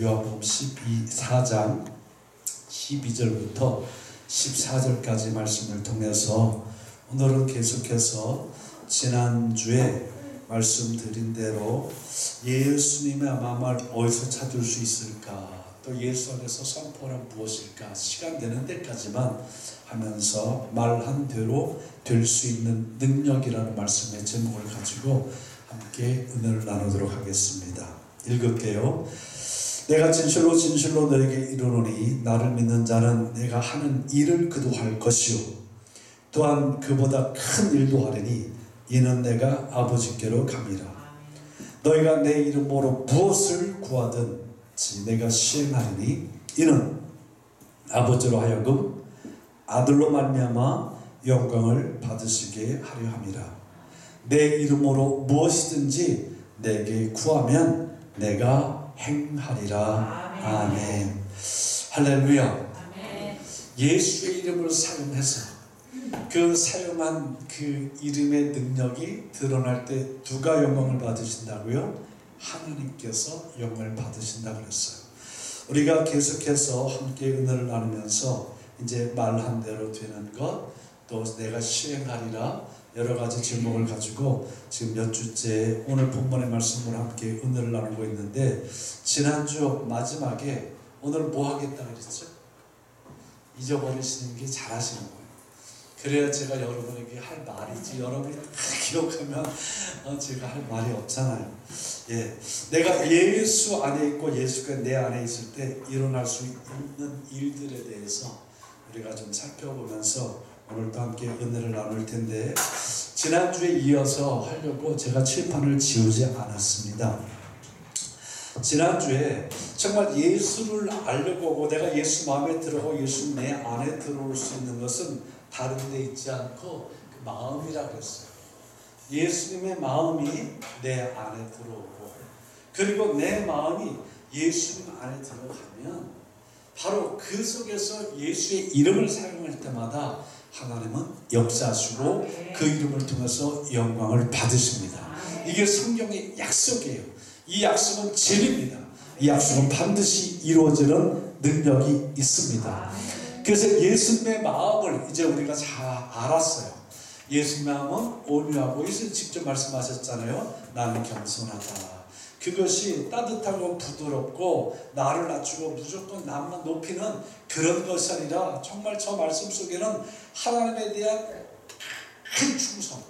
요한복음 4장 12절부터 14절까지 말씀을 통해서 오늘은 계속해서 지난주에 말씀드린 대로 예수님의 마음을 어디서 찾을 수 있을까, 또 예수 안에서 선포란 무엇일까, 시간 되는 데까지만 하면서 말한 대로 될 수 있는 능력이라는 말씀의 제목을 가지고 함께 은혜를 나누도록 하겠습니다. 읽을게요. 내가 진실로 진실로 너에게 이르노니 나를 믿는 자는 내가 하는 일을 그도 할 것이요 또한 그보다 큰 일도 하리니 이는 내가 아버지께로 감이라. 너희가 내 이름으로 무엇을 구하든지 내가 시행하리니 이는 아버지로 하여금 아들로 말미암아 영광을 받으시게 하려 함이라. 내 이름으로 무엇이든지 내게 구하면 내가 행하리라. 아멘. 할렐루야. 예수의 이름을 사용해서 그 사용한 그 이름의 능력이 드러날 때 누가 영광을 받으신다고요? 하나님께서 영광을 받으신다고 그랬어요. 우리가 계속해서 함께 은혜를 나누면서 이제 말한 대로 되는 것, 또 내가 시행하리라, 여러 가지 제목을 가지고 지금 몇 주째 오늘 본문의 말씀으로 함께 은혜를 나누고 있는데, 지난주 마지막에 오늘 뭐 하겠다 그랬죠? 잊어버리시는 게 잘하시는 거예요. 그래야 제가 여러분에게 할 말이지, 여러분이 다 기억하면 제가 할 말이 없잖아요. 예, 내가 예수 안에 있고 예수가 내 안에 있을 때 일어날 수 있는 일들에 대해서 우리가 좀 살펴보면서 오늘도 함께 은혜를 나눌 텐데, 지난주에 이어서 하려고 제가 칠판을 지우지 않았습니다. 지난주에 정말 예수를 알려고 하고 내가 예수 마음에 들어가고 예수 내 안에 들어올 수 있는 것은 다른 데 있지 않고 그 마음이라고 했어요. 예수님의 마음이 내 안에 들어오고, 그리고 내 마음이 예수님 안에 들어가면 바로 그 속에서 예수의 이름을 사용할 때마다 하나님은 역사하시고 그 이름을 통해서 영광을 받으십니다. 이게 성경의 약속이에요. 이 약속은 진리입니다. 이 약속은 반드시 이루어지는 능력이 있습니다. 그래서 예수님의 마음을 이제 우리가 잘 알았어요. 예수님의 마음은 온유하고, 예수님 직접 말씀하셨잖아요. 나는 겸손하다. 그것이 따뜻하고 부드럽고 나를 낮추고 무조건 남만 높이는 그런 것이 아니라 정말 저 말씀 속에는 하나님에 대한 큰 충성,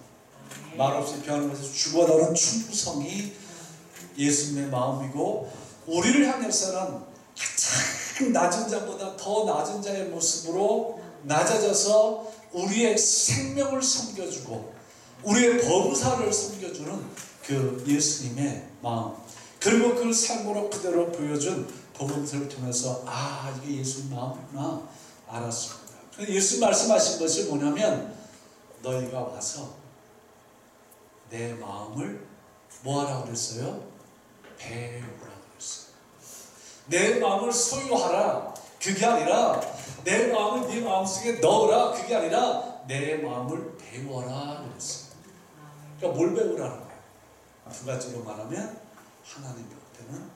말없이 변함없이 죽어나오는 충성이 예수님의 마음이고, 우리를 향해서는 가장 낮은 자보다 더 낮은 자의 모습으로 낮아져서 우리의 생명을 섬겨주고 우리의 범사를 섬겨주는 그 예수님의 마음, 그리고 그 삶으로 그대로 보여준 복음서를 통해서 이게 예수님 마음이구나 알았습니다. 예수 말씀하신 것이 뭐냐면, 너희가 와서 내 마음을 뭐하라고 그랬어요? 배우라고 그랬어요. 내 마음을 소유하라, 그게 아니라 내 마음을 네 마음속에 넣으라, 그게 아니라 내 마음을 배워라 그랬어요. 그러니까 뭘 배우라는 거예요? 두 가지로 말하면, 하나님 앞에는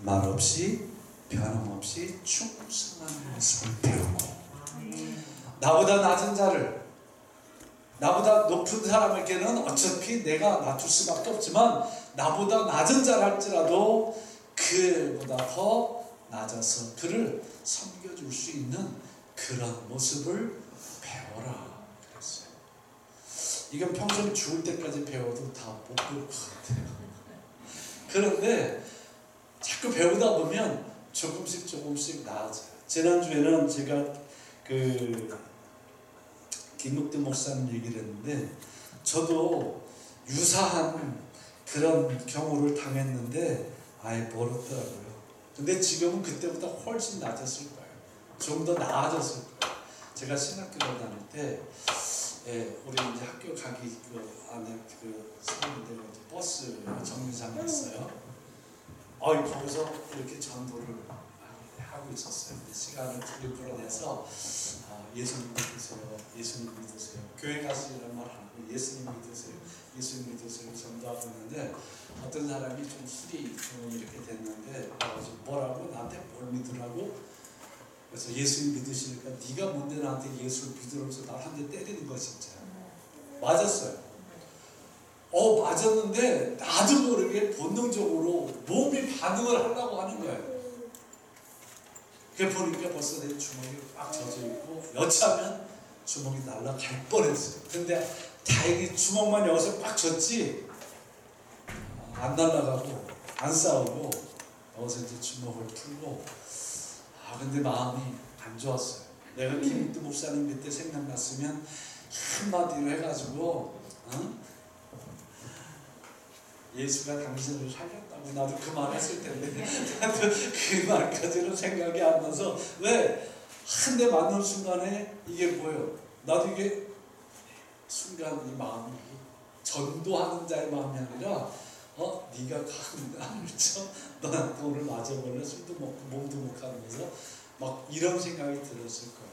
말없이 변함없이 충성하는 모습을 배우고, 나보다 낮은 자를, 나보다 높은 사람에게는 어차피 내가 낮출 수밖에 없지만 나보다 낮은 자를 할지라도 그보다 더 낮아서 그를 섬겨줄 수 있는 그런 모습을 배워라 그랬어요. 이건 평생 죽을 때까지 배워도 다 못 배울 것 같아요. 그런데 자꾸 배우다 보면 조금씩 나아져요. 지난주에는 제가 김묵대 목사님 얘기를 했는데, 저도 유사한 그런 경우를 당했는데 아예 멀었더라고요. 근데 지금은 그때보다 훨씬 낮았을 거예요. 좀 더 나아졌을 거예요. 제가 신학교 다닐 때 우리 이제 학교 가기 안에 사람들 버스 정류장이 있어요. 거기서 이렇게 전도를 하고 있었어요. 시간을 들여내서 예수님 믿으세요, 예수님 믿으세요, 교회 가서 이런 말 안 하고 예수님 믿으세요, 예수님 믿으세요 전도하고 있는데, 어떤 사람이 좀 술이 이렇게 됐는데 뭐라고 그래서 예수님 믿으시니까 네가 뭔데 나한테 예수를 믿으면서 날 한 대 때리는 거야 진짜. 맞았어요. 맞았는데 나도 모르게 본능적으로 몸이 반응을 하려고 하는 거예요. 그래 보니까 벌써 내 주먹이 꽉 젖어 있고 여차하면 주먹이 날아갈 뻔했어요. 근데 다행히 주먹만 여기서 꽉 젖지 안 날아가고 안 싸우고 여기서 이제 주먹을 풀고 근데 마음이 안 좋았어요. 내가 김익두 목사님 그때 생각났으면 한마디로 해가지고 예수가 당신을 살렸다고 나도 그 말 했을 텐데 나도 그 말까지는 생각이 안 나서 왜? 한 대 맞는 순간에 이게 뭐예요? 나도 이게 순간 이 마음이 전도하는 자의 마음이 아니라 네가 나를 쳐? 너한테 오늘 맞아볼래? 술도 먹고 몸도 못 가면서 막 이런 생각이 들었을 거예요.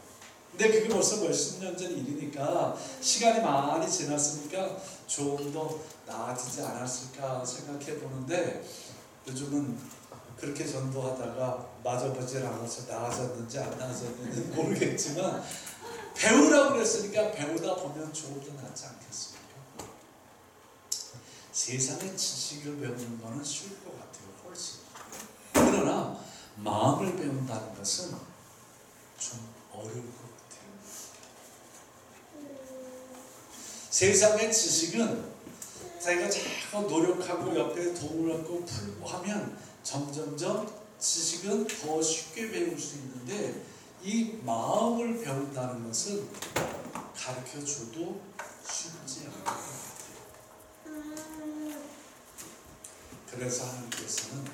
근데 그게 벌써 몇십 년 전 일이니까 시간이 많이 지났으니까 조금 더 나아지지 않았을까 생각해 보는데 요즘은 그렇게 전도하다가 맞아보질 않아서 나아졌는지 안 나아졌는지 모르겠지만 배우라고 그랬으니까 배우다 보면 조금 더 낫지 않겠습니까? 세상의 지식을 배우는 거는 쉬울 것 같아요. 훨씬. 그러나 마음을 배운다는 것은 좀 어려울 것 같아요. 세상의 지식은 자기가 자꾸 노력하고 옆에 도움을 받고 풀고 하면 점점점 지식은 더 쉽게 배울 수 있는데 이 마음을 배운다는 것은 가르쳐줘도 쉽지 않을 것 같아요. 그래서 하나님께서는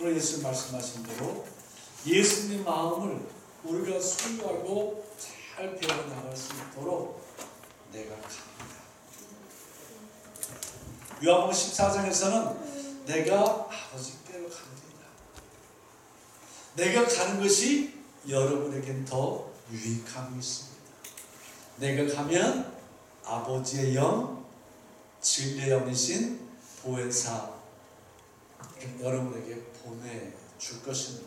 오늘 예수님 말씀하신 대로 예수님의 마음을 우리가 소유하고 잘 배워나갈 수 있도록 내가 갑니다. 요한복음 14장에서는 내가 아버지께로 갑니다. 내가 가는 것이 여러분에겐 더 유익함이 있습니다. 내가 가면 아버지의 영, 진리의 영이신 보혜사 여러분에게 보내줄 것입니다.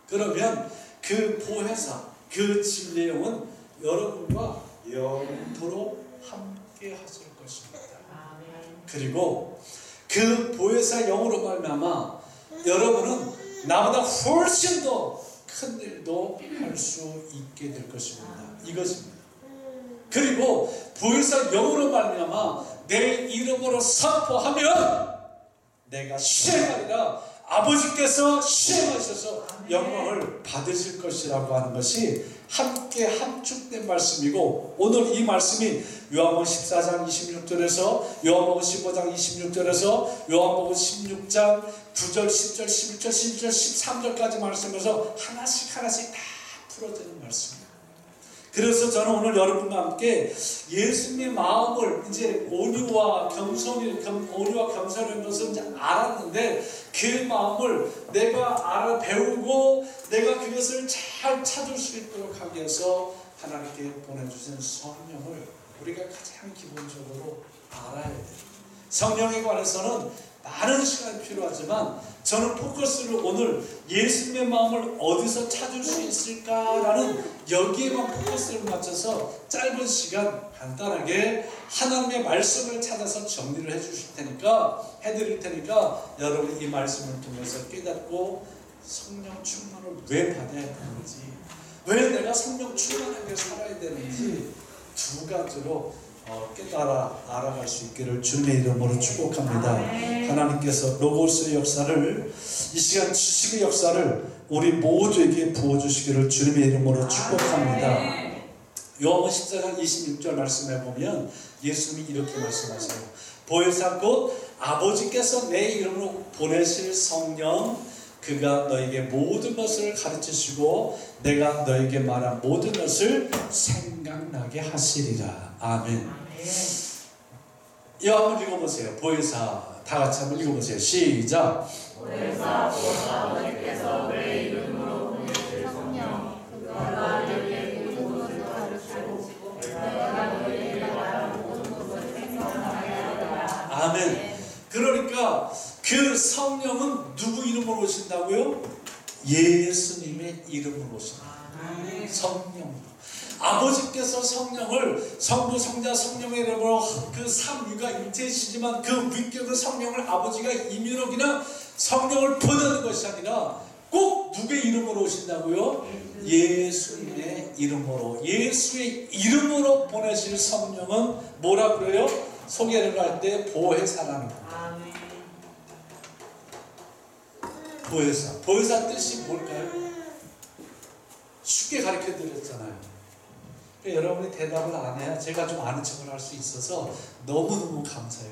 그러면 그 보혜사, 그 진리의 영은 여러분과 영원토록 함께 하실 것입니다. 그리고 그 보혜사 영으로 말미암아 여러분은 나보다 훨씬 더 큰 일도 할 수 있게 될 것입니다. 이것입니다. 그리고 보혜사 영으로 말미암아 내 이름으로 선포하면 내가 시행하리라 아버지께서 시행하셔서 영광을 받으실 것이라고 하는 것이 함께 함축된 말씀이고 오늘 이 말씀이 요한복음 14장 26절에서 요한복음 15장 26절에서 요한복음 16장 9절, 10절, 11절, 12절, 13절까지 말씀에서 하나씩 다 풀어지는 말씀입니다. 그래서 저는 오늘 여러분과 함께 예수님의 마음을 이제 온유와 겸손인 것은 이제 알았는데 그 마음을 내가 배우고 내가 그것을 잘 찾을 수 있도록 하기 위해서 하나님께 보내주신 성령을 우리가 가장 기본적으로 알아야 돼요. 성령에 관해서는 많은 시간이 필요하지만 저는 포커스를 오늘 예수님의 마음을 어디서 찾을 수 있을까라는 여기에만 포커스를 맞춰서 짧은 시간 간단하게 하나님의 말씀을 찾아서 정리를 해드릴 테니까 여러분이 이 말씀을 통해서 깨닫고 성령 충만을 왜 받아야 되는지 왜 내가 성령 충만하게 살아야 되는지 두 가지로 깨달아 알아갈 수 있기를 주님의 이름으로 축복합니다. 하나님께서 로고스의 역사를 이 시간 지식의 역사를 우리 모두에게 부어주시기를 주님의 이름으로 축복합니다. 요한복음 14장 26절 말씀해 보면 예수님이 이렇게 말씀하세요. 보혜사 곧 아버지께서 내 이름으로 보내실 성령 그가 너에게 모든 것을 가르치시고 내가 너에게 말한 모든 것을 생각나게 하시리라. 아멘. 이거 한번 읽어보세요. 보혜사 다 같이 한번 읽어보세요. 시작. 보혜사 곧 아버지께서 내 이름으로 보내실 성령 그가 너에게 모든 것을 가르치고 내가 너에게 말한 모든 것을 생각나게 하리라. 아멘. 그러니까 그 성령은 누구 이름으로 오신다고요? 예수님의 이름으로 오신다. 성령. 아버지께서 성령을 성부, 성자, 성령의 이름으로 그 삼위가 일체시지만 그 위격의 성령을 아버지가 임의로 그냥 성령을 보내는 것이 아니라 꼭 누구의 이름으로 오신다고요? 예수님의 이름으로. 예수의 이름으로 보내실 성령은 뭐라 그래요? 소개를 할 때 보혜사라는 거예요. 보혜사. 보혜사 뜻이 뭘까요? 쉽게 가르쳐 드렸잖아요. 그러니까 여러분이 대답을 안 해야 제가 좀 아는 척을 할 수 있어서 너무너무 감사해요.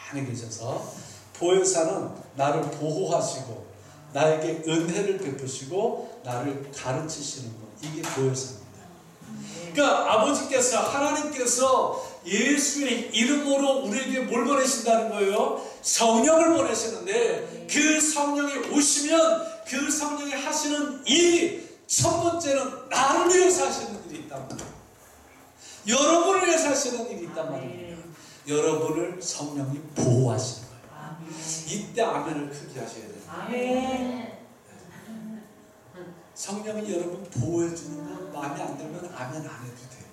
가만히 계셔서. 보혜사는 나를 보호하시고 나에게 은혜를 베푸시고 나를 가르치시는 분, 이게 보혜사입니다. 그러니까 아버지께서, 하나님께서 예수의 이름으로 우리에게 뭘 보내신다는 거예요? 성령을 보내시는데 그 성령이 오시면 그 성령이 하시는 일이 첫 번째는 나를 위해서 하시는 일이 있단 말이에요. 여러분을 위해서 하시는 일이 있단 말이에요. 여러분을 성령이 보호하시는 거예요. 이때 아멘을 크게 하셔야 돼요. 아멘. 성령이 여러분 보호해주는 거 마음에 안 들면 아멘 안 해도 돼요.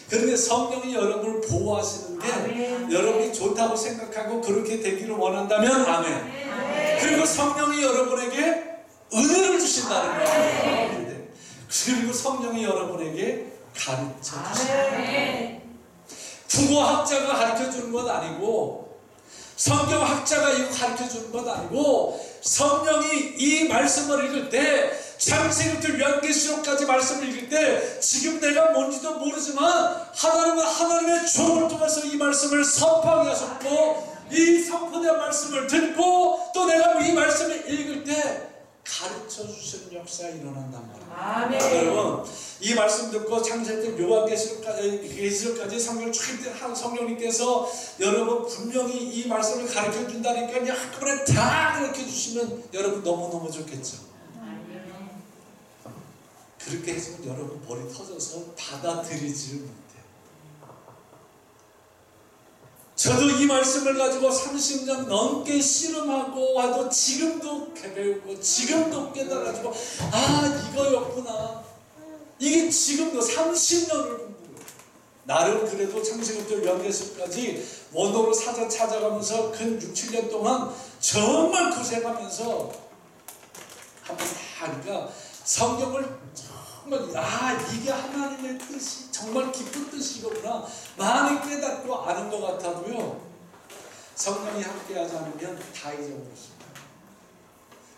그런데 성령이 여러분을 보호하시는데 아멘. 여러분이 좋다고 생각하고 그렇게 되기를 원한다면 아멘. 그리고 성령이 여러분에게 은혜를 주신다는 거예요. 그리고 성령이 여러분에게 가르쳐 주신다. 국어학자가 가르쳐 주는 것 아니고 성경학자가 이거 가르쳐 주는 것 아니고 성령이 이 말씀을 읽을 때 창세기부터 요한계시록까지 말씀을 읽을 때 지금 내가 뭔지도 모르지만 하나님은 하나님의 종을 통해서 이 말씀을 선포하게 하셨고 이 선포된 말씀을 듣고 또 내가 이 말씀을 읽을 때 가르쳐 주시는 역사가 일어난단 말이에요. 여러분 이 말씀 듣고 창세기부터 요한계시록까지 성경을 한 성령님께서 여러분 분명히 이 말씀을 가르쳐 준다니까 한꺼번에 다 가르쳐 주시면 여러분 너무너무 좋겠죠. 그렇게 해서는 여러분 머리 터져서 받아들이지를 못해요. 저도 이 말씀을 가지고 30년 넘게 씨름하고 와도 지금도 배우고 지금도 깨달아가지고 아 이거였구나. 이게 지금도 30년을 공부해요. 나름 그래도 창세기부터 요한계시록까지 원어로 사전 찾아가면서 근 6, 7년 동안 정말 고생하면서 한번 다 하니까 성경을 정말 이게 하나님의 뜻이 정말 깊은 뜻이구나 많이 깨닫고 아는 것 같아도요 성령이 함께하지 않으면 다 잊어버렸습니다.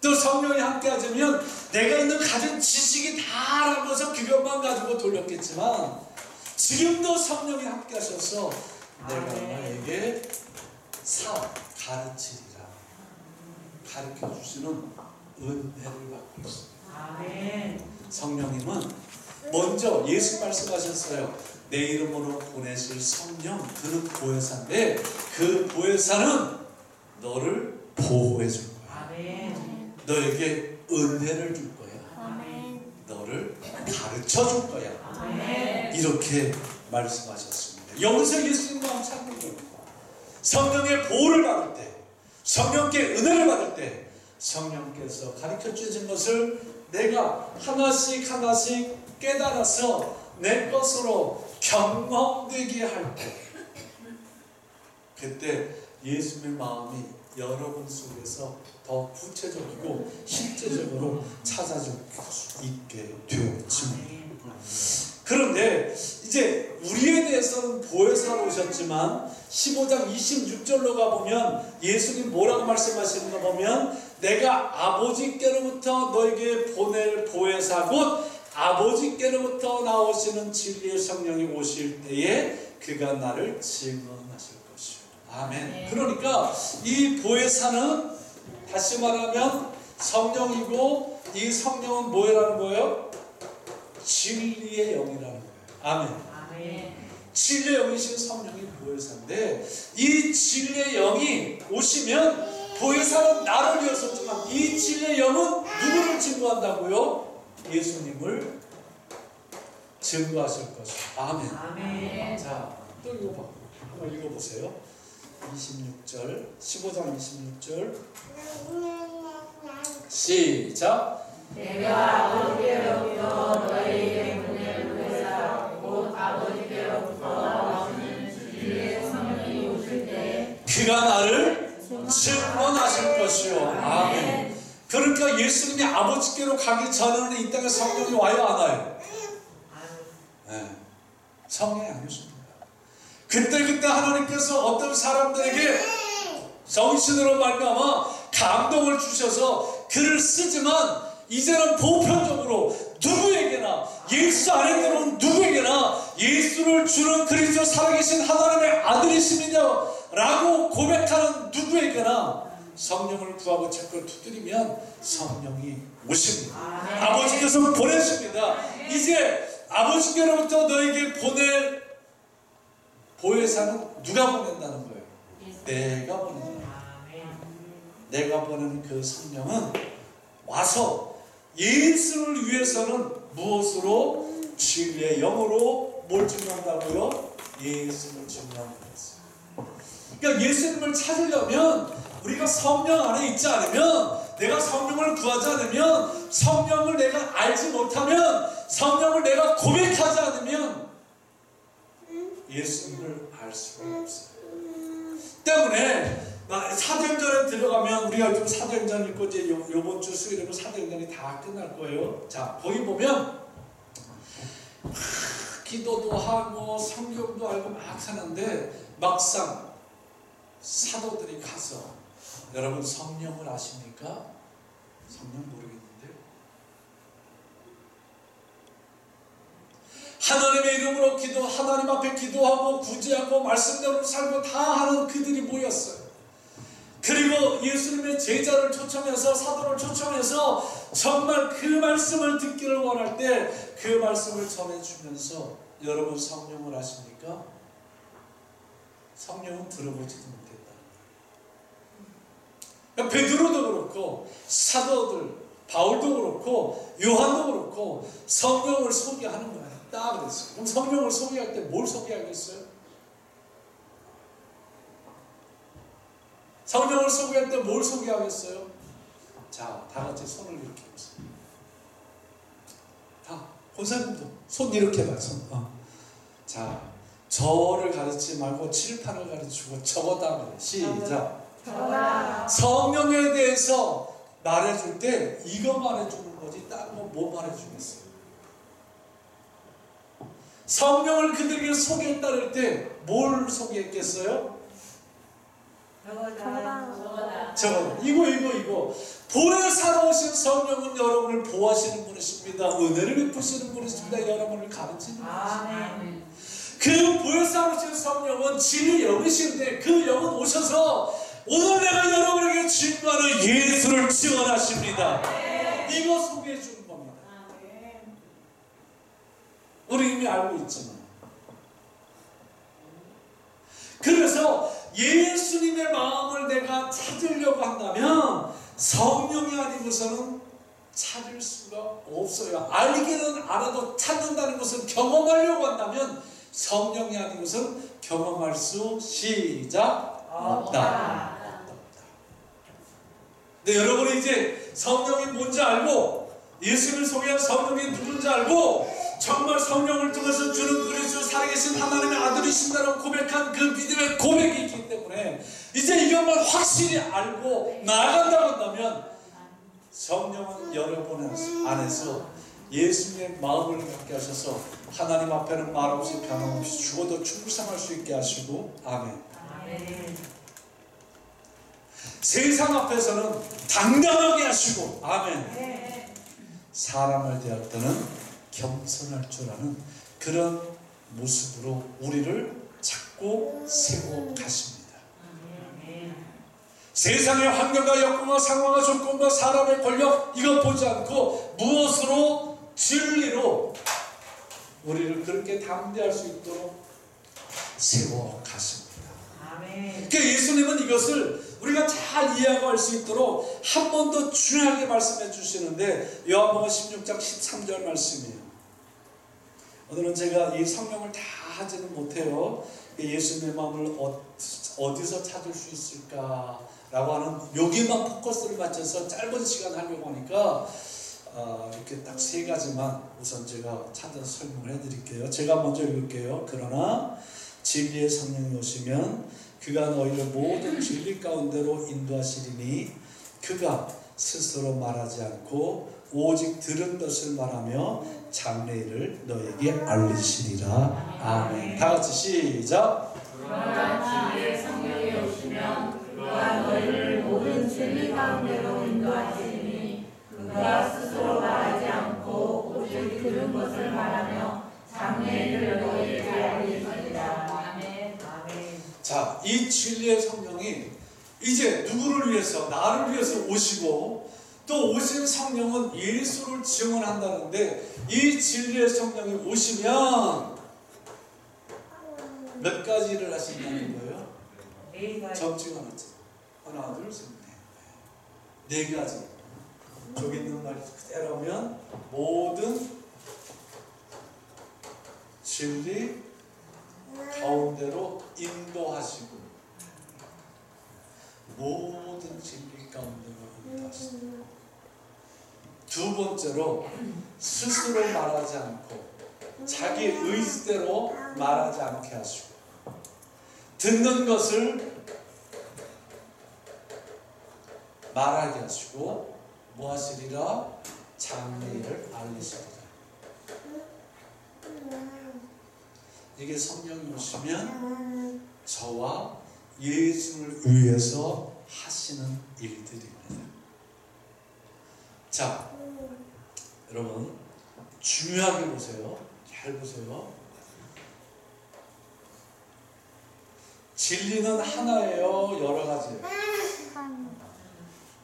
또 성령이 함께하지 않으면 내가 있는 가진 지식이 다 알아보면서 그것만 가지고 돌렸겠지만 지금도 성령이 함께하셔서 내가 너에게 가르치리라 가르쳐주시는 은혜를 받고 있습니다. 성령님은 먼저 예수 말씀하셨어요. 내 이름으로 보내실 성령 그는 보혜사인데 그 보혜사는 너를 보호해 줄 거야. 너에게 은혜를 줄 거야. 너를 가르쳐 줄 거야. 이렇게 말씀하셨습니다. 여기서 예수님 마음 찾는 거예요. 성령의 보호를 받을 때 성령께 은혜를 받을 때 성령께서 가르쳐 주신 것을 내가 하나씩 하나씩 깨달아서 내 것으로 경험되게 할 때 그때 예수님의 마음이 여러분 속에서 더 구체적이고 실제적으로 찾아줄 수 있게 되어집니다. 그런데 이제 우리에 대해서는 보혜사로 오셨지만 15장 26절로 가보면 예수님 뭐라고 말씀하시는가 보면 내가 아버지께로부터 너에게 보낼 보혜사 곧 아버지께로부터 나오시는 진리의 성령이 오실 때에 그가 나를 증언하실 것이요. 아멘. 그러니까 이 보혜사는 다시 말하면 성령이고 이 성령은 뭐라는 거예요? 진리의 영이라는 거예요. 아멘. 진리의 영이신 성령이 보혜사인데 이 진리의 영이 오시면 보혜사는 나를 위해서 왔지만 이 진리의 영은 누구를 증거한다고요? 예수님을 증거하실 것이요. 아멘. 자, 또 이거 한번 읽어보세요. 26절 15장 26절 시작. 내가 아버지께로부터 너희에게 보낼 보혜사 곧 아버지께로부터 나오시는 진리의 성령이 오실 때 그가 나를 증언하실 것이요. 아멘. 그러니까 예수님이 아버지께로 가기 전에는 이 땅에 성령이 와요, 안 와요? 네. 성령이 안 오십니다. 그때 하나님께서 어떤 사람들에게 정신으로 말미암아 감동을 주셔서 글을 쓰지만 이제는 보편적으로 누구에게나 예수 안에 들어온 누구에게나 예수를 주는 그리스도 살아계신 하나님의 아들이십니다 라고 고백하는 누구에게나 성령을 구하고 책을 두드리면 성령이 오십니다. 아버지께서 보내십니다. 이제 아버지께로부터 너에게 보낼 보혜사는 누가 보낸다는 거예요? 내가 보낸다. 내가 보내는 그 성령은 와서 예수를 위해서는 무엇으로? 진리의 영으로 뭘 증명한다고요? 예수를 증명하겠어요. 그러니까 예수님을 찾으려면 우리가 성령 안에 있지 않으면, 내가 성령을 구하지 않으면, 성령을 내가 알지 못하면, 성령을 내가 고백하지 않으면 예수님을 알 수가 없어요. 때문에 사도행전에 들어가면, 우리가 좀 사도행전 읽고 이제 요번 주 수요일이면 사도행전이 다 끝날 거예요. 자, 거기 보면 기도도 하고 성경도 알고 막 사는데 막상 사도들이 가서, 여러분 성령을 아십니까? 성령 모르겠는데, 하나님의 이름으로 하나님 앞에 기도하고 구제하고 말씀대로 살고 다 하는 그들이 모였어요. 그리고 예수님의 제자를 초청해서, 사도를 초청해서 정말 그 말씀을 듣기를 원할 때 그 말씀을 전해주면서, 여러분 성령을 아십니까? 성령은 들어보지도 못했다. 그러니까 베드로도 그렇고 사도들 바울도 그렇고 요한도 그렇고 성령을 소개하는 거야. 딱 그랬어요. 그럼 성령을 소개할 때 뭘 소개하겠어요? 성령을 소개할 때 뭘 소개하겠어요? 자, 다 같이 손을 이렇게 해보세요. 다, 권사님도 손 이렇게 해봐요. 자, 저를 가르치지 말고 칠판을 가르치고 적어다 그래. 시작. 성령에 대해서 말해줄 때 이거 말해주는 거지 딴 거 뭐 말해주겠어요? 성령을 그들에게 소개했다 그럴 때 뭘 소개했겠어요? 저거 이거 보혜사로 오신 성령은 여러분을 보호하시는 분이십니다. 은혜를 베푸시는 분이십니다. 여러분을 가르치는 분이십니다. 그 보혜사로 오신 성령은 진리 영이신데 그 영은 오셔서 오늘 내가 여러분에게 증거하는 예수를 증언하십니다. 이거 소개해 주는 겁니다. 우리 이미 알고 있지만, 그래서 예수님의 마음을 내가 찾으려고 한다면 성령이 아니고서는 찾을 수가 없어요. 알기는 알아도 찾는다는 것은 경험하려고 한다면 성령이 아니고서는 경험할 수 없다. 근데 여러분이 이제 성령이 뭔지 알고 예수를 소개한 성령이 누군지 알고 정말 성령을 통해서 주는 그리스도 살아계신 하나님의 아들이신다라고 고백한 그 믿음의 고백이 있기 때문에 이제 이것만 확실히 알고 나아간다고 한다면 성령은 여러분 안에서 예수님의 마음을 갖게 하셔서 하나님 앞에는 말없이 변함없이 죽어도 충성할 수 있게 하시고, 아멘. 세상 앞에서는 당당하게 하시고, 아멘. 사람을 대할 때는 겸손할 줄 아는 그런 모습으로 우리를 자꾸 세워 가십니다. 세상의 환경과 여건과 상황과 조건과 사람의 권력 이것 보지 않고 무엇으로? 진리로 우리를 그렇게 담대할 수 있도록 세워 가십니다. 그러니까 예수님은 이것을 우리가 잘 이해하고 할 수 있도록 한 번 더 중요하게 말씀해 주시는데, 요한복음 16장 13절 말씀이에요. 오늘은 제가 이 성령을 다 하지는 못해요. 예수님의 마음을 어디서 찾을 수 있을까 라고 하는 여기만 포커스를 맞춰서 짧은 시간 하려고 하니까 이렇게 딱 세 가지만 우선 제가 찾아서 설명을 해드릴게요. 제가 먼저 읽을게요. 그러나 진리의 성령이 오시면 그가 너희를 모든 진리 가운데로 인도하시리니 그가 스스로 말하지 않고 오직 들은 것을 말하며 장래일을 너에게 알리시리라. 아멘. 다 같이 시작. 그러나 진리의 성령이 오시면 그가 너희를 모든 진리 가운데로 인도하시리니 그가 스스로 말하지 않고 오직 들은 것을 말하며 장래일을 너희에게 알리시리라. 아멘. 아멘. 자, 이 진리의 성령이 이제 누구를 위해서? 나를 위해서 오시고 또 오신 성령은 예수를 증언한다는데 이 진리의 성령이 오시면 몇 가지 일을 하신다는 거예요? 점찍어 놨죠. 하나, 둘, 셋, 넷. 네 가지. 저기 있는 말이 그대로면 모든 진리 가운데로 인도하시고 모든 진리 가운데로 인도하시고 두 번째로 스스로 말하지 않고 자기 의지대로 말하지 않게 하시고 듣는 것을 말하게 하시고 뭐 하시리라? 장래일을 알리시리라. 이게 성령이 오시면 저와 예수를 위해서 하시는 일들입니다. 자, 여러분 중요하게 보세요. 잘 보세요. 진리는 하나예요? 여러 가지예요?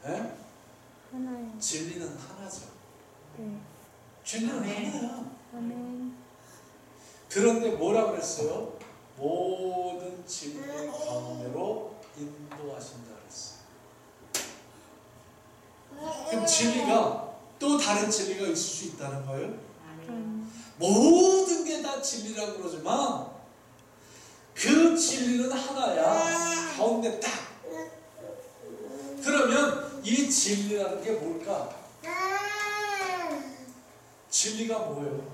네? 하나요. 진리는 하나죠. 네. 진리는 하나야. 아멘. 그런데 뭐라 그랬어요? 모든 진리 가운데로 인도하신다 그랬어요. 그럼 진리가 또 다른 진리가 있을 수 있다는 거예요? 모든 게 다 진리라고 그러지만 그 진리는 하나야. 가운데 딱. 그러면 이 진리라는 게 뭘까? 진리가 뭐예요?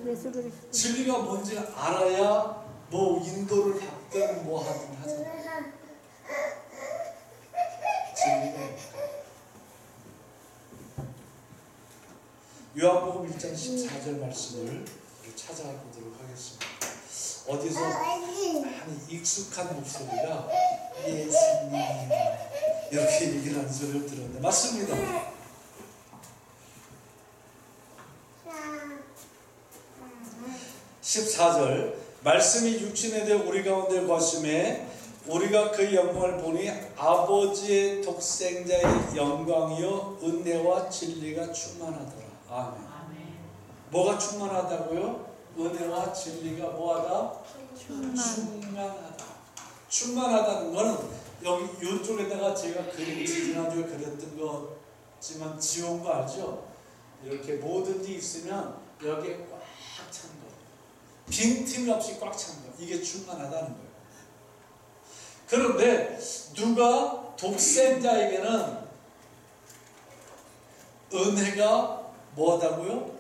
예수 그리스도. 진리가 뭔지 알아야 뭐 인도를 받든 뭐 하든 하잖아. 진리가 요한복음 1장 14절 말씀을 찾아보도록 하겠습니다. 어디서 많이 익숙한 목소리가 예수님 이렇게 얘기를 하는 소리를 들었는데 맞습니다. 14절 말씀이 육신에 되어 우리 가운데 거하심에 우리가 그 영광을 보니 아버지의 독생자의 영광이요 은혜와 진리가 충만하더라. 아멘. 뭐가 충만하다고요? 은혜와 진리가 뭐하다? 충만하다. 충만하다는 거는 여기 이쪽에다가 제가 지난주에 그렸던 거지만 지운 거 알죠? 이렇게 뭐든지 있으면 여기에 꽉 찬 거. 빈틈이 없이 꽉 찬 거. 이게 충만하다는 거예요. 그런데 누가 독생자에게는 은혜가 뭐하다고요?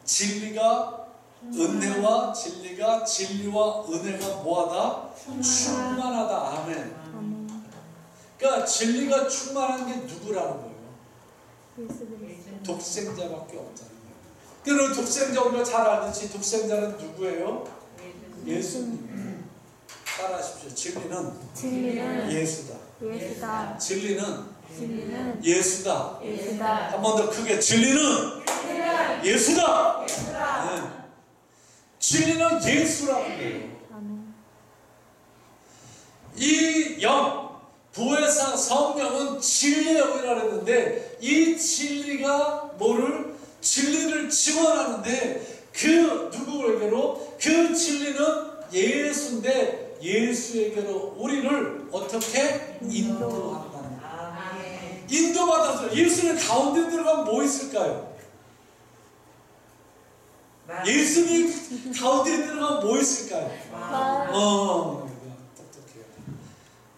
진리가 은혜와 진리가 진리와 은혜가 뭐하다? 충만하다. 아멘. 그러니까 진리가 충만한 게 누구라는 거예요? 예수 그리스도. 독생자밖에 없다는 거예요. 그럼 독생자 우리가 잘 알듯이 독생자는 누구예요? 예수님. 따라하십시오. 진리는 예수다. 예수다. 진리는 예수다. 예수다. 한 번 더 크게 진리는 예수다. 네. 진리는 예수라는 거예요. 아멘. 이 영, 부회사 성령은 진리의 영이라 그랬는데 이 진리가 뭐를? 진리를 지원하는데 그 누구에게로? 그 진리는 예수인데 예수에게로 우리를 어떻게 인도한다는 거예요. 인도받아서 예수는 가운데 들어가면 뭐 있을까요? 예수님 가운데 들어가면 뭐 있을까요? 똑똑해요.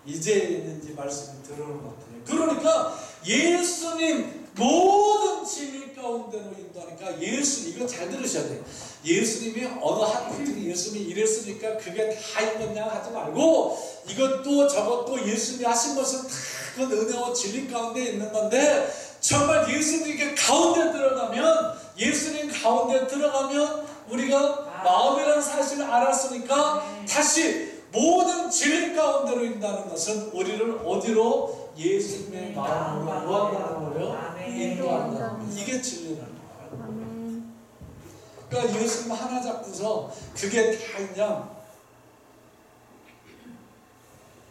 이제 있는지 말씀을 들어오는 것 같아요. 그러니까 예수님 모든 진리 가운데로 인도하니까 이거 잘 들으셔야 돼요. 예수님이 어느 한 구절이 예수님이 이랬으니까 그게 다 이거냐 하지 말고 이것도 저것도 예수님이 하신 것은 다 그건 은혜와 진리 가운데 있는 건데 정말 예수님께 가운데 들어가면 예수님 가운데 들어가면 우리가 마음이라는 사실을 알았으니까 다시 모든 진리 가운데로 인도하는 것은 우리를 어디로 예수님의 마음으로 무한다는 거예요. 인도한다는 거예요. 이게 진리라는 거예요. 아멘. 그러니까 예수님 하나 잡고서 그게 다 있냐?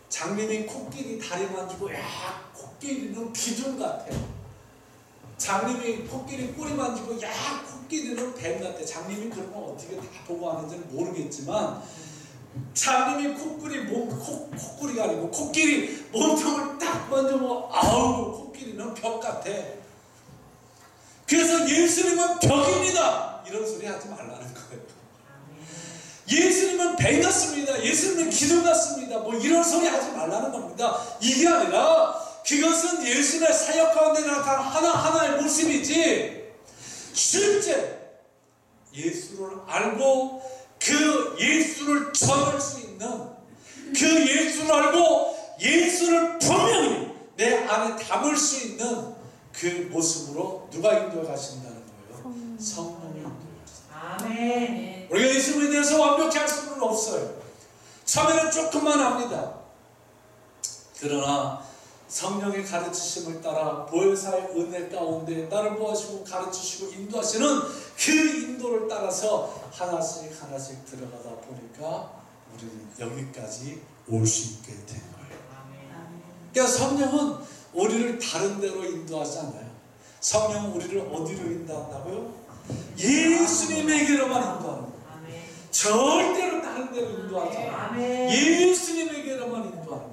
장님이 코끼리 다리 만지고 야 코끼리는 기둥 같아. 장님이 코끼리 꼬리 만지고 야 코끼리는 뱀 같아. 장님이 그런 거 어떻게 다 보고 하는지는 모르겠지만 장님이 코끼리가 아니고 코끼리 몸통을 딱 만져보고 아우 코끼리는 벽 같아. 그래서 예수님은 벽입니다. 이런 소리 하지 말라는 거예요. 예수님은 뱀 같습니다. 예수님은 기둥 같습니다. 뭐 이런 소리 하지 말라는 겁니다. 이게 아니라 그것은 예수님의 사역 가운데 나타난 하나하나의 모습이지 실제 예수를 알고 그 예수를 전할 수 있는 그 예수를 알고 예수를 분명히 내 안에 담을 수 있는 그 모습으로 누가 인도해 가신다는 거예요? 성령이 인도해 가신다. 아멘. 우리가 예수님에 대해서 완벽히 할 수는 없어요. 처음에는 조금만 합니다. 그러나 성령의 가르치심을 따라 보혜사의 은혜 가운데 나를 보아주시고 가르치시고 인도하시는 그 인도를 따라서 하나씩 들어가다 보니까 우리는 여기까지 올 수 있게 된 거예요. 그러니까 성령은 우리를 다른 데로 인도하지 않아요. 성령은 우리를 어디로 인도한다고요? 예수님에게로만 인도하는 거예요. 절대로 다른 데로 인도하지 않아요. 예수님에게로만 인도하는 거예요.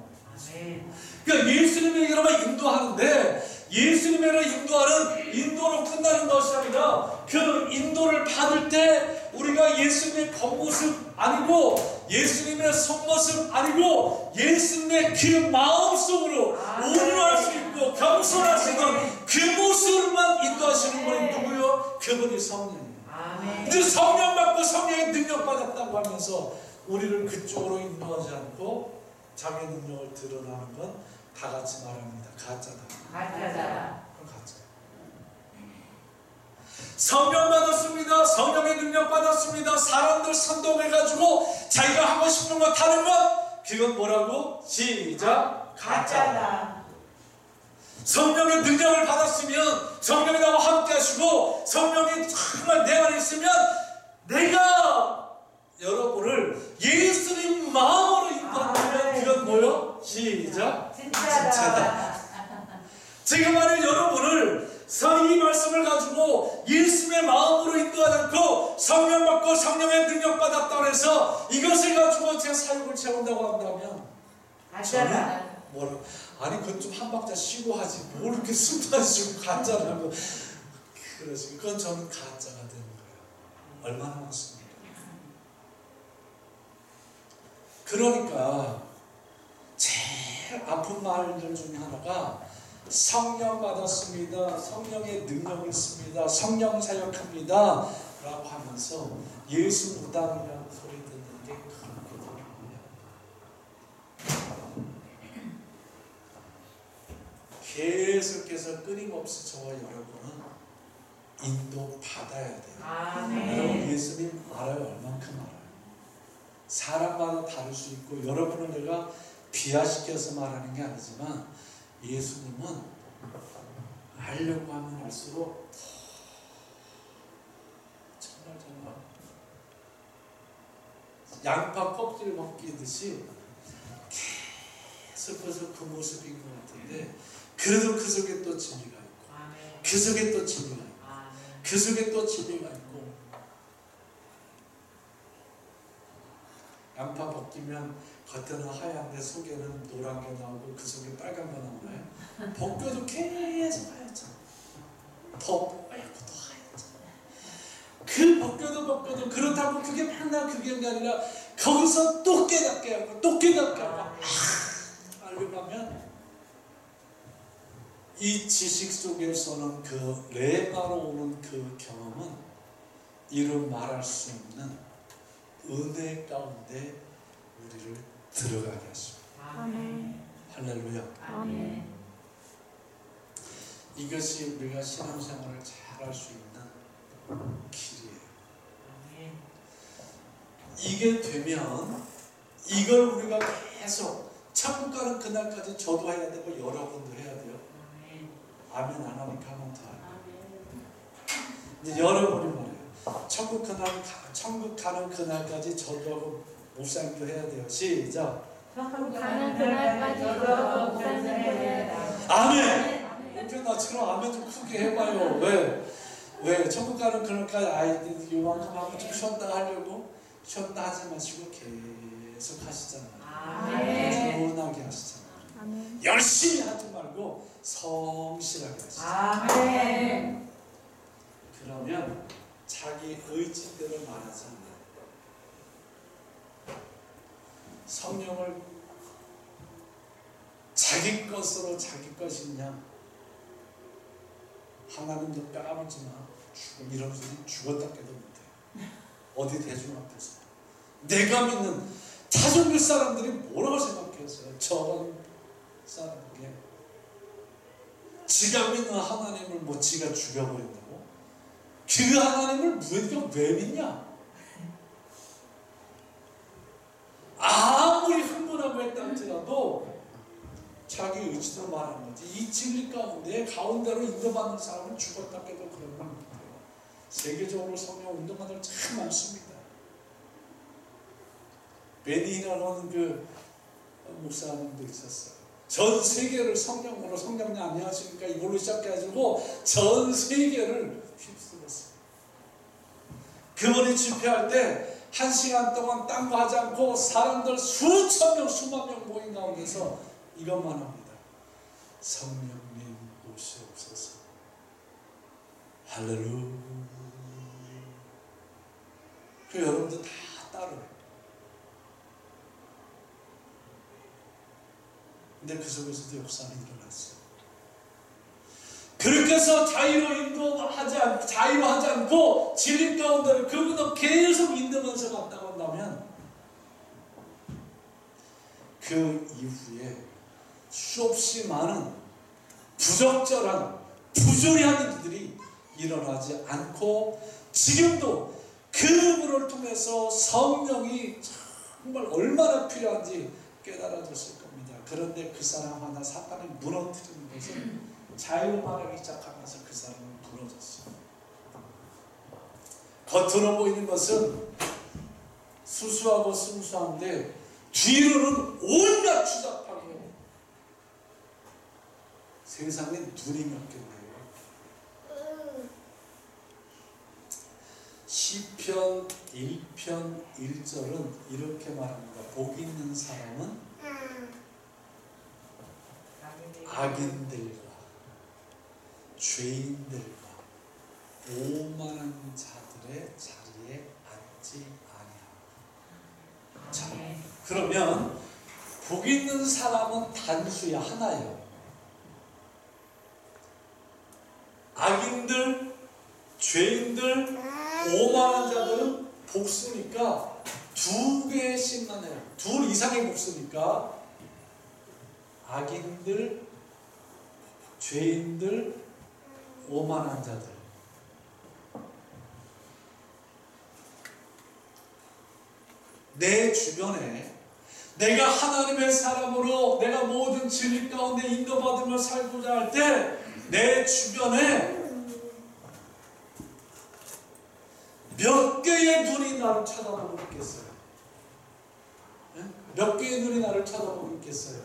그러니까 예수님에게로만 인도하는데 예수님으로 인도하는 인도로 끝나는 것이 아니라 그 인도를 받을 때 우리가 예수님의 겉모습 아니고 예수님의 속모습 아니고 예수님의 그 마음속으로 온유할 수 있고 겸손할 수 있는 그 모습만 인도하시는 분이 누구요? 그분이 성령이에요. 근데 성령 받고 성령의 능력 받았다고 하면서 우리를 그쪽으로 인도하지 않고 자기 능력을 드러나는 건 다 같이 말합니다. 가짜다. 가짜다. 가짜. 성령 받았습니다. 성령의 능력 받았습니다. 사람들 선동해가지고 자기가 하고 싶은 거 다른 것 그건 뭐라고? 시작. 가짜다. 성령의 능력을 받았으면 성령이 나와 함께 하시고 성령이 정말 내 안에 있으면 내가 여러분을 예수님 마음으로 인도하면 그건 뭐요? 시작. 진짜다. 지금 안에 여러분을 이 말씀을 가지고 예수님의 마음으로 인도하지 않고 성령 받고 성령의 능력 받았다고 해서 이것을 가지고 제 사역을 채운다고 한다면 가짜다. 뭐라? 아니 그건 좀 한 박자 쉬고 하지 뭘 이렇게 숨다시고 가짜라고 그러지. 그건 저는 가짜가 되는 거예요. 얼마나 많습니까? 그러니까 제일 아픈 말들 중에 하나가 성령 받았습니다. 성령의 능력이 있습니다. 성령 사역합니다. 라고 하면서 예수 무당이라는 소리 듣는 게 그렇거든요. 계속해서 끊임없이 저와 여러분은 인도 받아야 돼요. 여러분 예수님 알아요. 얼만큼 알아요. 사람마다 다를 수 있고 여러분을 내가 비하시켜서 말하는 게 아니지만 예수님은 알려고 하면 알수록 정말 양파 껍질 벗기듯이 계속해서 그 모습인 것 같은데 그래도 그 속에 또 진리가 있고 그 속에 또 진리가 있고 그 속에 또 진리가 있고 양파 벗기면 겉에는 하얀데 속에는 노란 게 나오고 그 속에 빨간 거 나오나요? 벗겨도 계속 하얗잖아. 더 하얗고 더 하얗잖아. 그 벗겨도 그렇다고 그게 맨날 그게 아니라 거기서 또 깨닫게 하고 또 깨닫게 하고 알고 가면 이 지식 속에서는 그 레마로 오는 그 경험은 이루 말할 수 없는 은혜 가운데 우리를 들어가게 하십니다. 아멘. 할렐루야. 아멘. 이것이 우리가 신앙생활을 잘 할 수 있는 길이에요. 이게 되면 이걸 우리가 계속 천국 가는 그날까지 저도 해야 되고 여러분도 해야 돼요. 아멘 안 하니까 한번 더 할게요. 이제 여러분이 말해요. 천국 가는 그날까지 저도 하고 목사님도 해야 돼요. 시작. 가는 그날까지 저도 목사님도 해야 돼요. 아멘. 이렇게 나처럼 아멘 좀 크게 해봐요. 왜? 천국 가는 그날까지 아이들 요만큼 하고 좀 쉬었다 하려고 쉬었다 하지 마시고 계속 하시잖아요. 아멘. 꾸준하게 하시잖아요. 아멘. 열심히 하지 말고 성실하게 하시잖아요. 아멘. 그러면 자기 의지대로 말하지 않아요. 성령을 자기 것으로 자기 것이냐 하나님도 까불지 마. 이런 소리 죽었다 깨도 못해. 어디 대중 앞에서 내가 믿는 타종교 사람들이 뭐라고 생각했어요? 저런 사람에게 지가 믿는 하나님을 뭐 지가 죽여버린다고? 그 하나님을 우리가 왜 믿냐? 아무리 흥분하고 했다 할지라도 자기 의지대로 말하는 거지. 이 진리 가운데로 인도받는 사람은 죽었다 깨도 그런 건 못해요. 세계적으로 성령 운동하는 참 많습니다. 베니히라는 그 목사님도 있었어요. 전 세계를 성령으로 성령님 안녕하십니까 이걸로 시작해가지고 전 세계를 휩쓸었어요. 그분이 집회할 때 1시간 동안 딴 거 하지 않고 사람들 수천 명 수만 명 모인 가운데서 이것만 합니다. 성령님 오시옵소서. 할렐루야. 그 여러분들 다 따라요. 근데 그 속에서도 역사는 일어났어요. 그렇게 해서 자유로 하지 않고 진리 가운데를 그분은 계속 인도면서 갔다고 한다면 그 이후에 수없이 많은 부적절한 부조리한 일들이 일어나지 않고 지금도 그분을 통해서 성령이 정말 얼마나 필요한지 깨달아졌을 겁니다. 그런데 그 사람 하나 사탄이 무너뜨리는 것은 자유로 말하기 시작하면서 그 사람은 무너졌어요. 겉으로 보이는 것은 수수하고 순수한데 뒤로는 온갖 추잡하고 세상에 눈이 몇 개인데요. 시편 1편 1절은 이렇게 말합니다. 복 있는 사람은 악인들과 죄인들과 오만한 자들의 자리에 앉지 아니하고. 자, 그러면 복 있는 사람은 단수야 하나예요. 악인들, 죄인들, 오만한 자들은 복수니까 두 개씩만 해요. 둘 이상의 복수니까 악인들, 죄인들, 오만한 자들. 내 주변에 내가 하나님의 사람으로 내가 모든 진리 가운데 인도받으며 살고자 할 때 내 주변에 몇 개의 눈이 나를 쳐다보고 있겠어요? 몇 개의 눈이 나를 쳐다보고 있겠어요?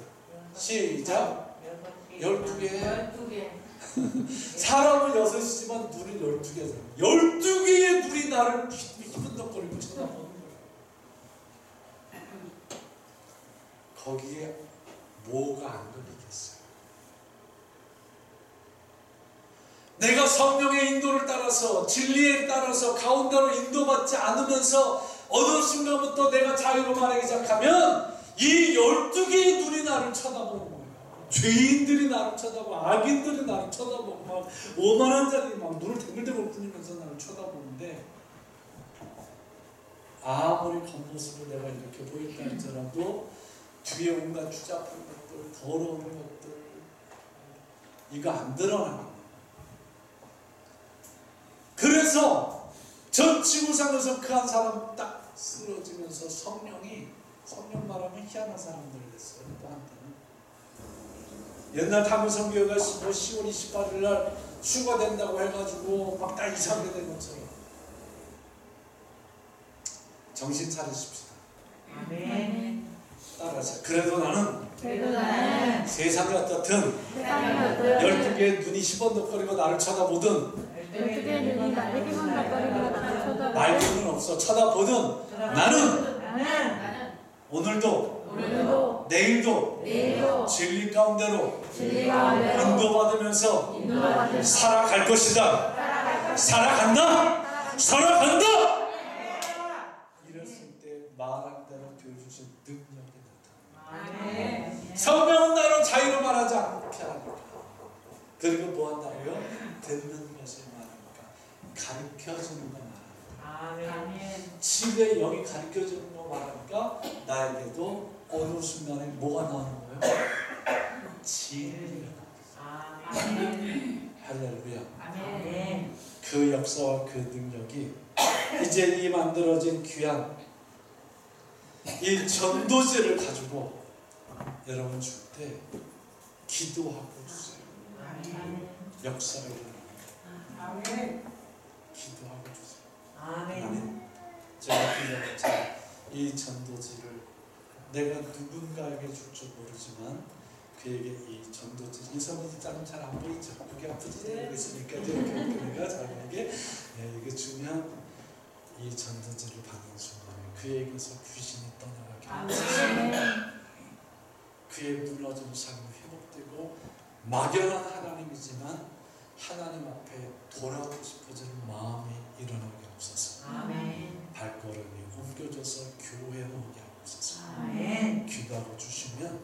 시작. 12개. 사람은 6이지만 눈은 12개잖아요. 12개의 눈이 나를 희분덕거리고 쳐다보는 거예요. 거기에 뭐가 안 걸리겠어요? 내가 성령의 인도를 따라서 진리에 따라서 가운데로 인도받지 않으면서 어느 순간부터 내가 자유로 말하기 시작하면 이 12개의 눈이 나를 쳐다보는 거예요. 죄인들이 나를 쳐다보고 악인들이 나를 쳐다보고 막 오만한자들이 막 눈을 댕글댕글 뿌리면서 나를 쳐다보는데 아무리 겉모습을 내가 이렇게 보인다 할지라도 뒤에 온갖 추잡한 것들, 더러운 것들 이거 안 드러나는 거예요. 그래서 전 지구상에서 그 한 사람 딱 쓰러지면서 성령 말하면 희한한 사람들 됐어요. 또 한때는 옛날 담임성교회가 10월 28일 날 휴가 된다고 해가지고 막 다 이상하게 된 것처럼 정신 차리십시다. 아멘. 따라하세요. 그래도 나는 세상이 어떻든 세상이 어떤 12개의 눈이 10번덕거리고 나를 쳐다보든 12개의 눈이 나에게 환각거리며 나를 쳐다보고 말고는 없어 쳐다보든 나는 나는 오늘도 내일도 진리 가운데로 진리 가운데로 인도받으면서 인도받으면서 살아갈 것이다. 살아간다. 이랬을 때 말한 대로 보여주신 능력이 나타납니다. 아멘. 성령은 나를 자유로 말하지 않게 하니까. 그리고 뭐 한다고요? 듣는 것을 말하니까 가르쳐주는 거 말합니다. 아멘. 집에 영이 가르쳐주는 거 말하니까 나에게도 어느 순간에 뭐가 나오는 거예요? 진리가 나와요. 아멘. 할렐루야. 아멘. 그 역사와 그 능력이 이제 이 만들어진 귀한 이 전도제를 가지고 여러분 줄 때 기도하고 주세요. 아멘. 역사가 일어납니다. 아멘. 기도하고 주세요. 아멘. 하나님, 제가 기도하자 이 전도지를 내가 누군가에게 줄 줄 모르지만 그에게 이 전도지 이 선도지 짤은 잘 안 보이죠. 그게 아프지 되고 있으니까 이렇게 내가 자기에게 이게 주면 이 전도지를 받는 순간에 그에게서 귀신이 떠나가게 하고 그의 무너진 삶이 회복되고 막연한 하나님이지만 하나님 앞에 돌아오고 싶어지는 마음이 일어나게 하옵소서. 아멘. 발걸음이 옮겨져서 교회로 오게 하옵소서. 아멘. 기도하고 주시면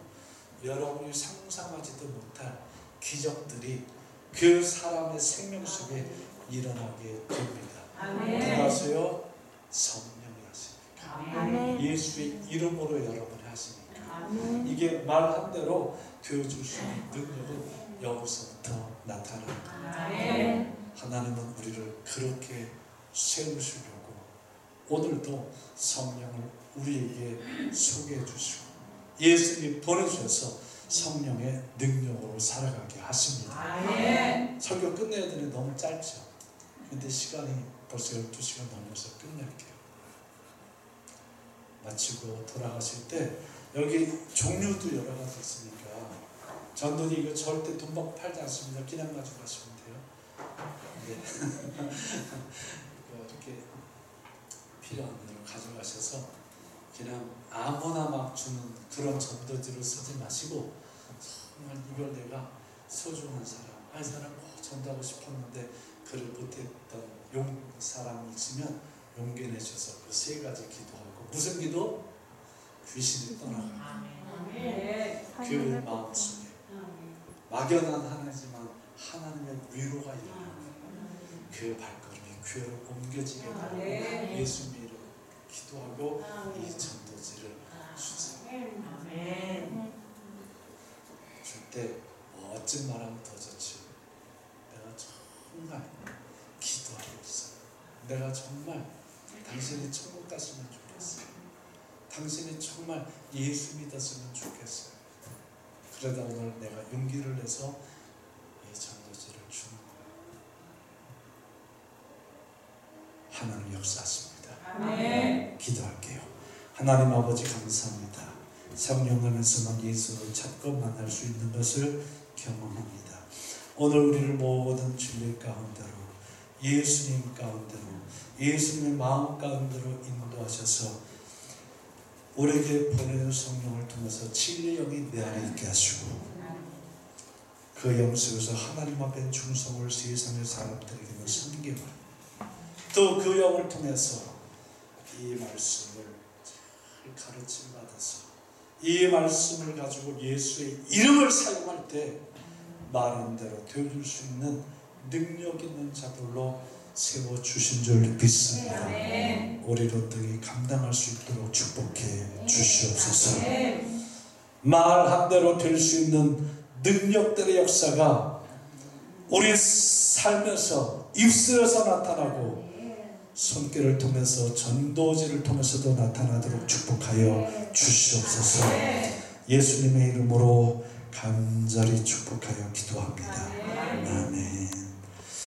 여러분이 상상하지도 못할 기적들이 그 사람의 생명 속에 일어나게 됩니다. 아멘. 누가 하세요? 성령이 하십니까? 아멘. 예수의 이름으로 여러분이 하시니까 아멘. 이게 말한 대로 보여줄 수 있는 능력은 여기서부터 나타납니다. 아멘. 하나님은 우리를 그렇게 세우시려고 오늘도 성령을 우리에게 소개해 주시고 예수님이 보내주셔서 성령의 능력으로 살아가게 하십니다. 아멘. 설교 끝내야 되는데 너무 짧죠. 근데 시간이 벌써 12시간 넘어서 끝낼게요. 마치고 돌아가실 때 여기 종류도 여러 가지 있으니까 전도니 이거 절대 돈 받고 팔지 않습니다. 그냥 가지고 가시면 돼요. 네. 이렇게 필요한 대로 가져가셔서 그냥 아무나 막 주는 그런 전도지를 쓰지 마시고 정말 이걸 내가 소중한 사람, 이 사람 꼭 전도하고 싶었는데 그를 못했던 사람이 있으면 용기 내셔서 그 세 가지 기도하고 무슨 기도? 귀신이 떠나가고 아멘. 그 마음속에 막연한 하나지만 하나님의 위로가 일어나고 그 발걸음이 교회로 옮겨지게 되고 예수 이름 기도하고 이 전도지를 주세요. 아멘. 줄 때 멋진 말하면 더 좋지. 내가 정말 기도하고 있어요. 내가 정말 당신이 천국 갔으면 좋겠어요. 당신이 정말 예수 믿었으면 좋겠어요. 그러다 오늘 내가 용기를 내서 이 전도지를 주는 거예요. 하나님 역사하십니다. 아멘. 기도할게요. 하나님 아버지 감사합니다. 성령 안에서만 예수를 찾고 만날 수 있는 것을 경험합니다. 오늘 우리를 모든 진리 가운데로 예수님 가운데로 예수님의 마음 가운데로 인도하셔서 우리에게 보내는 성령을 통해서 진리 영이 내 안에 있게 하시고 그 영 속에서 하나님 앞에 충성을 세상의 사람들에게는 섬김을 또 그 영을 통해서 이 말씀을 잘 가르침 받아서 이 말씀을 가지고 예수의 이름을 사용할 때 말한 대로 되어줄 수 있는 능력 있는 자들로 세워주신 줄 믿습니다. 우리로 등이 감당할 수 있도록 축복해 주시옵소서. 말한 대로 될 수 있는 능력들의 역사가 우리 살면서 입술에서 나타나고 손길을 통해서 전도지를 통해서도 나타나도록 축복하여 주시옵소서. 예수님의 이름으로 간절히 축복하여 기도합니다. 아멘.